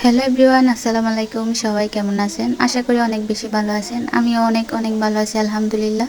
Hello everyone, আসসালামু আলাইকুম। সবাই কেমন আছেন? আশা করি অনেক বেশি ভালো আছেন। আমিও অনেক অনেক ভালো আছি আলহামদুলিল্লাহ।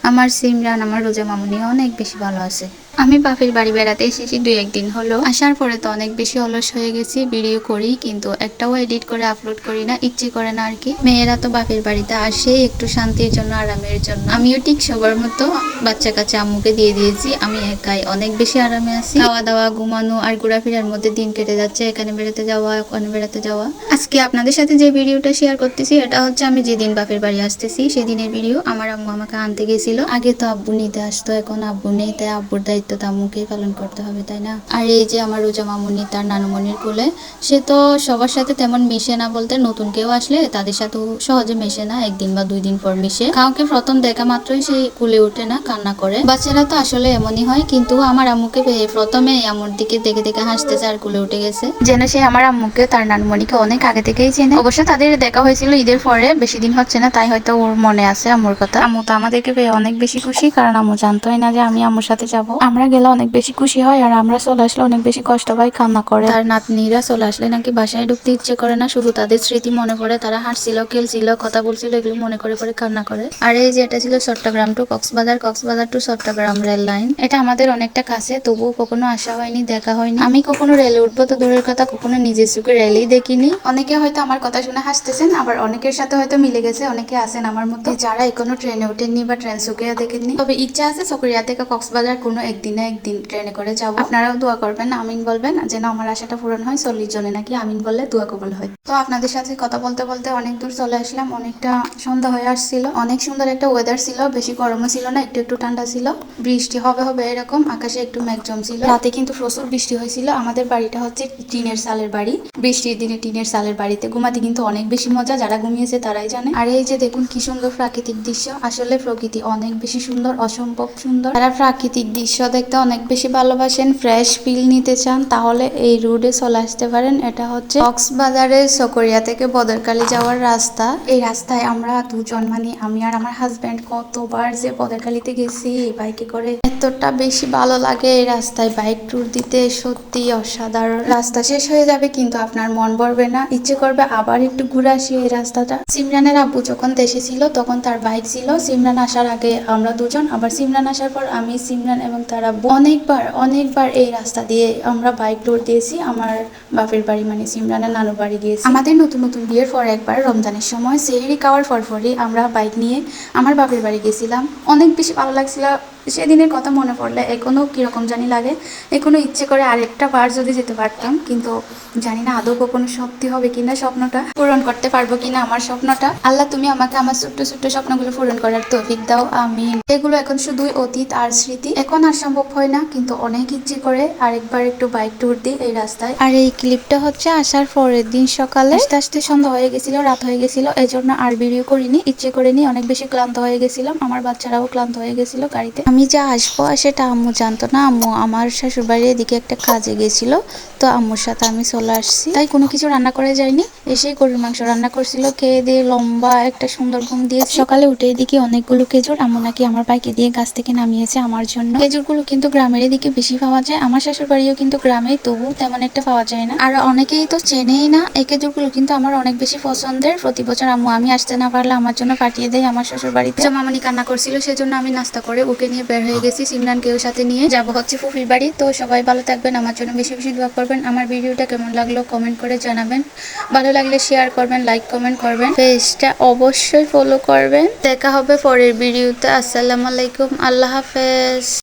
আমার সিমরান, আমার রোজা মামুনিও অনেক বেশি ভালো আছে। আমি বাপের বাড়ি বেড়াতে এসেছি 2-1 দিন হলো। আসার পরে তো অনেক বেশি অলস হয়ে গেছি। ভিডিও করি কিন্তু একটাও এডিট করে আপলোড করি না, ইচ্ছে করে না আর কি। মেয়েরা তো বাপের বাড়িতে আসে একটু শান্তির জন্য, আরামের জন্য। আমিও ঠিক সবার মতো বাচ্চা কাচ্চা আম্মুকে দিয়ে দিয়েছি। আমি একাই অনেক বেশি আরামে আছি। খাওয়া দাওয়া, ঘুমানো আর ঘোরাফেরার মধ্যে দিন কেটে যাচ্ছে। এখানে বেড়াতে যাওয়া, ওখানে বেড়াতে যাওয়া। আজকে আপনাদের সাথে যে ভিডিওটা শেয়ার করতেছি এটা হচ্ছে আমি যেদিন বাপের বাড়ি আসতেছি সেদিনের ভিডিও। আমার আম্মু আমাকে আনতে গেছিল। আগে তো আব্বু নিতে আসতো, এখন আব্বু নেই, তাই আব্বুর দায়িত্ব তো আম্মুকেই পালন করতে হবে, তাই না? আর এই যে আমার রোজা মামুনি তার নানুমনির কোলে। সে তো সবার সাথে তেমন মিশে না, বলতে নতুন কেউ আসলে তাদের সাথেও সহজে মেশে না, 1 দিন বা 2 দিন পর মিশে। কাউকে প্রথম দেখা মাত্রই সে কুলে ওঠে না, কান্না করে। বাচ্চারা তো আসলে এমনই হয়, কিন্তু আমার আম্মুকে প্রথমে আম্মুর দিকে দেখে দেখে হাসতেছে আর কুলে উঠে গেছে, যেন সে আমার আম্মুকে তার নানুমনিকে অনেক আগে থেকেই চেনে। অবশ্য তাদের দেখা হয়েছিল ঈদের পরে, বেশি দিন হচ্ছে না, তাই হয়তো ওর মনে আছে আম্মুর কথা। আম্মু তো আমাদেরকে পেয়ে অনেক বেশি খুশি, কারণ আম্মু জানতোই না যে আমি আম্মুর সাথে যাব। আমরা গেলে অনেক বেশি খুশি হয়, আর আমরা চলে আসলে অনেক বেশি কষ্ট পাই, কান্না করে। তার নাতনিরা চলে আসলে নাকি বাসায় ঢুকতে ইচ্ছে করে না, শুধু তাদের স্মৃতি মনে পড়ে। তারা হাসছিল, খেলছিল, কথা বলছিল, এগুলো মনে করে পরে কান্না করে। আর এই যে এটা ছিল Chittagong to Cox's Bazar, Cox's Bazar to Chittagong rail line. এটা আমাদের অনেকটা কাছে, তবুও কখনো আসা হয়নি, দেখা হয়নি। আমি কখনো রেলে উঠবো তো দূরের কথা, কখনো নিজের চোখে রেলেই দেখিনি। অনেকে হয়তো আমার কথা শুনে হাসতেছেন, আবার অনেকের সাথে হয়তো মিলে গেছে। অনেকে আছেন আমার মতো যারা এখনো ট্রেনে ওঠেননি বা ট্রেন সুকিয়া দেখেননি। তবে ইচ্ছা আছে সুকিয়া থেকে কক্সবাজার কোনো একদিনে একদিন ট্রেনে করে যাবো। আপনারাও দোয়া করবেন, আমিন বলবেন, যেন আমার আশাটা পূরণ হয়। 40 জনে নাকি আমিন বললে দোয়া কবুল হয়। তো আপনাদের সাথে কথা বলতে বলতে অনেক দূর চলে আসলাম। অনেকটা সন্ধ্যা হয়ে আসছিল। অনেক সুন্দর একটা ওয়েদার ছিল, বেশি গরমও ছিল না, একটু একটু ঠান্ডা ছিল। বৃষ্টি হবে হবে এরকম, আকাশে একটু মেঘ জমছিল। রাতে কিন্তু প্রচুর বৃষ্টি হয়েছিল। আমাদের বাড়িটা হচ্ছে টিনের চালের বাড়ি। বৃষ্টির দিনে টিনের চালের বাড়িতে ঘুমাতে কিন্তু অনেক বেশি মজা, যারা ঘুমিয়েছে তারাই জানে। আর এই যে দেখুন কি সুন্দর প্রাকৃতিক দৃশ্য। আসলে প্রকৃতি অনেক বেশি সুন্দর, অসম্ভব সুন্দর। যারা প্রাকৃতিক দৃশ্য দেখতে অনেক বেশি ভালোবাসেন, ফ্রেশ ফিল নিতে চান, তাহলে এই রোডে চলে আসতে পারেন। এটা হচ্ছে কক্সবাজারের চকরিয়া থেকে বদরকালী যাওয়ার রাস্তা। এই রাস্তায় আমরা দুজন, মানে আমি আর আমার হাজবেন্ড, কতবার যে বদরকালীতে গেছি বাইকে করে। এতটা বেশি ভালো লাগে এই রাস্তায় বাইক ট্যুর দিতে, সত্যি অসাধারণ। রাস্তা শেষ হয়ে যাবে কিন্তু আপনার মন ভরবে না, ইচ্ছে করবে আবার একটু ঘুরে আসি এই রাস্তাটা। সিমরানের আব্বু যখন দেশে ছিল তখন তার বাইক ছিল। সিমরান আসার আগে আমরা দুজন, আবার সিমরান আসার পর আমি, সিমরান এবং তার আব্বু অনেকবার অনেকবার এই রাস্তা দিয়ে আমরা বাইক ট্যুর দিয়েছি। আমার বাপের বাড়ি মানে সিমরানের নানু বাড়ি গিয়েছি। আমাদের নতুন নতুন বিয়ের পর একবার রমজানের সময় সেহরি খাওয়ার পরপরই আমরা বাইক নিয়ে আমার বাপের বাড়ি গেছিলাম। অনেক বেশি ভালো লাগছিল। সেদিনের কথা মনে পড়লে এখনো কিরকম জানি লাগে। এখনো ইচ্ছে করে আরেকটা বার যদি যেতে পারতাম, কিন্তু জানি না আদৌ কখনো সত্যি হবে কিনা, স্বপ্নটা পূরণ করতে পারবো কিনা আমার স্বপ্নটা। আল্লাহ তুমি আমাকে আমার ছোট্ট ছোট্ট স্বপ্নগুলো পূরণ করার তৌফিক দাও, আমিন। এগুলো এখন শুধুই অতীত আর স্মৃতি, এখন আর সম্ভব হয় না, কিন্তু অনেক ইচ্ছে করে আরেকবার একটু বাইক ট্যুর দিই এই রাস্তায়। আর এই ক্লিপটা হচ্ছে আসার পরের দিন সকালে। আস্তে আস্তে সন্ধ্যা হয়ে গেছিল, রাত হয়ে গেছিল, এই জন্য আর ভিডিও করিনি, ইচ্ছে করিনি। অনেক বেশি ক্লান্ত হয়ে গেছিলাম, আমার বাচ্চারাও ক্লান্ত হয়ে গেছিল গাড়িতে। আমি যা আসবো সেটা আম্মু জানতো না। আম্মু আমার শ্বশুর বাড়ির এদিকে একটা কাজে গেছিল, তো আম্মুর সাথে আমি চলে আসছি, তাই কোনো কিছু রান্না করে যায়নি। এসেই গরুর মাংস রান্না করছিল, খেয়ে দিয়ে লম্বা একটা সুন্দর ঘুম দিয়ে সকালে উঠে এদিকে অনেকগুলো খেজুর আম্মু নাকি আমার বাইকে দিয়ে গাছ থেকে নামিয়েছে আমার জন্য। খেজুরগুলো কিন্তু গ্রামের এদিকে বেশি পাওয়া যায়, আমার শ্বশুর বাড়িও কিন্তু গ্রামে, তবু তেমন একটা পাওয়া যায় না। আর অনেকেই তো চেনেই না এই খেজুরগুলো, কিন্তু আমার অনেক বেশি পছন্দের। প্রতি বছর আম্মু আমি আসতে না পারলে আমার জন্য পাঠিয়ে দেয় আমার শ্বশুর বাড়িতে। মামানি কান্না করছিল, সেজন্য আমি নাস্তা করে ওকে নিয়ে বের হয়ে গেছি। সিমরানকেও সাথে নিয়ে যাবো হচ্ছে ফুফির বাড়ি। তো সবাই ভালো থাকবেন, আমার জন্য বেশি বেশি দোয়া করবেন। আমার ভিডিওটা কেমন লাগলো কমেন্ট করে জানাবেন, ভালো লাগলে শেয়ার করবেন, লাইক কমেন্ট করবেন, পেজটা অবশ্যই ফলো করবেন। দেখা হবে পরের ভিডিওতে। আসসালামু আলাইকুম, আল্লাহ হাফেজ।